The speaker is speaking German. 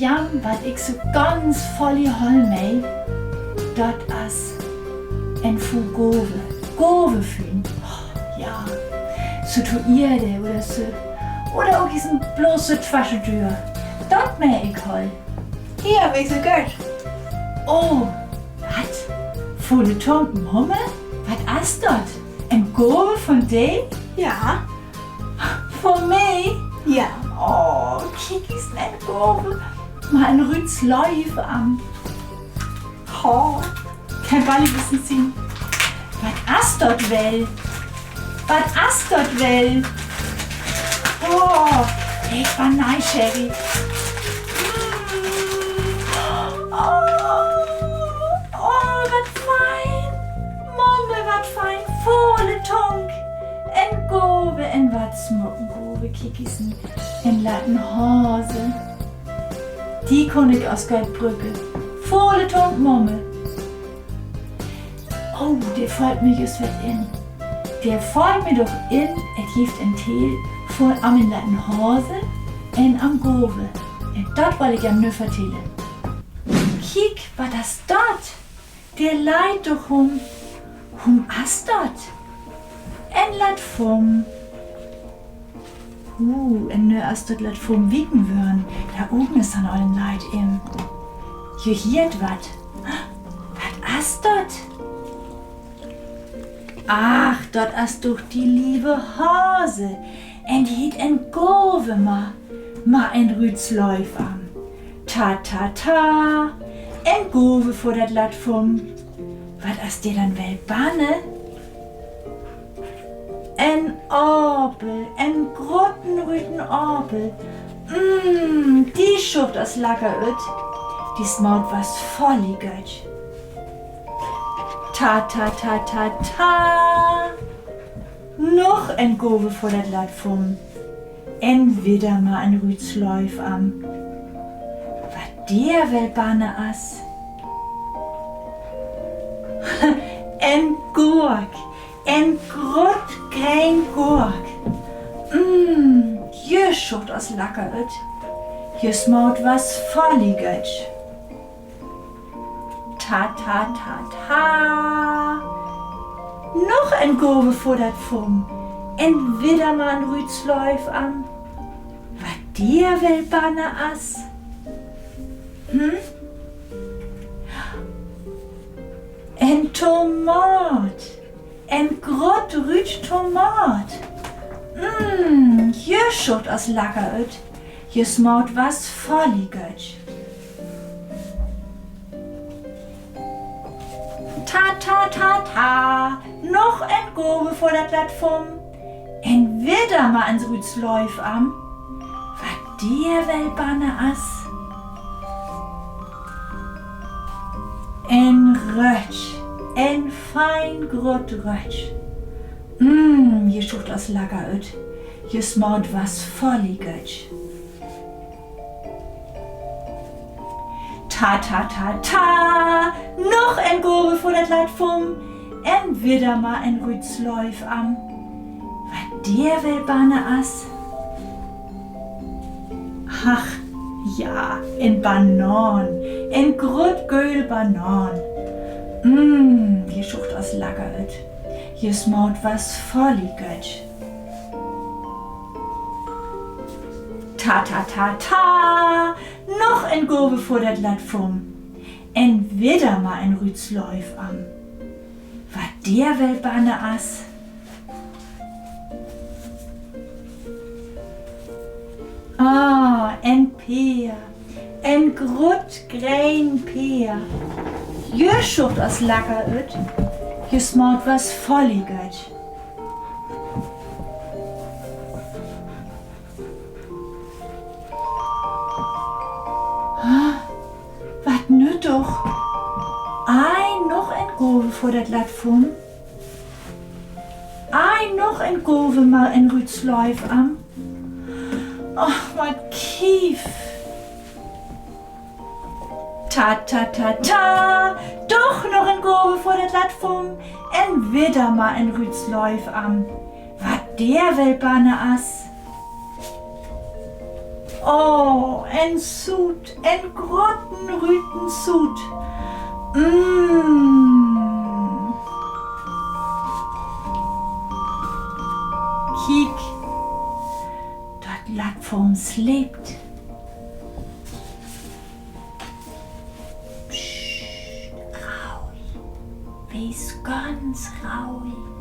jam, wat ik so ganz voll hol mei, dat as en fu Gove fühlen. Oh, ja, so to Erde oder so. Oder auch diesen bloße Zwaschentür. Dat mei ik hol. Hier, wie so gut. Oh, wat? Volle Tonken Hummel? Wat as dat? En Gove von dir? Ja. Von mij? Ja. Oh, kijk eens naar Gove. Maar een Rütz Läuf am. Oh, kein Balli wissen zien. Wat as dat wel? Wat as dat wel? Oh, ik ben neugierig. Oh, wat fijn. Momme, wat fijn. Volle tonk. En Gove en wat smokken Gove. Kijk eens niet. En laten Hase. Die kon ik aus Goldbrücke. Volle tonk, Momme. Oh, der fällt mir just wat in. Der fällt mir doch in, es gibt ein Teel voll am laten Hase en am Gove. En dat will ich am nu vertellen. Kijk, wat das dort? Der leidt doch as dort. En lat vom. En nu as dort lat vom wiegen würn. Da oben ist an allen Leid im. Jo hiert wat. Wat as dort? Ach, dort as doch die liebe Hase. En die hiet en Gove ma en Rütz Läuf am. Ta ta ta. En Gove vor dat lat vom. Wat as dir dann wel banne? En Orpel, en grottenrüten Orpel. Die Schucht aus Lackeröt. Die smaut was volligötsch. Ta ta ta ta ta. Noch en Gove vor dat lat vom. En wieder ma en Rütz Läuf am. Wat der wel banne as? En Gurk, en grotgrein Gurk. Je Schucht aus Lackeröt. Je smaut was volligötsch. Ta ta ta ta. Noch en Gove vor dat vom. En wieder ma en Rütz Läuf am. Wat der wel banne as? En Tomat. En grot rüt Tomat. Je Schucht aus Lackeröt. Je smaut was volligötsch. Ta ta ta ta. Noch en Gove vor dat lat vom. En wieder ma en Rütz Läuf am. Wat der wel banne as? En Rötsch, en fein grot Rötsch. Je Schucht aus Lackeröt. Je smaut was volligötsch. Ta ta ta ta. Noch en Gove vor dat lat vom. En wieder ma en Rütz Läuf am. Wat der wel banne as? Ach, ja, en Banan. En grotgöl Banan. Je Schucht aus Lackeröt. Je smaut was volligötsch. Ta ta ta ta. Noch en Gove vor dat lat vom. En wieder ma en Rütz Läuf am. Wat der wel banne as? En Peer. En grotgrein Peer. Je Schucht aus Lackeröt. Je smaut was volligötsch. Wat nu doch? Noch en Gove vor dat lat vom. Noch en Gove ma en Rütz Läuf am. Ach, wat kief. Ta ta ta ta. Doch noch en Gove vor dat lat vom. En wieder ma en Rütz Läuf am. Wat der wel banne as? Oh, en Sud, en grottenrüten Sud. Kijk, dort lag vor uns lebt. Psst, ruhig, wees ganz ruhig.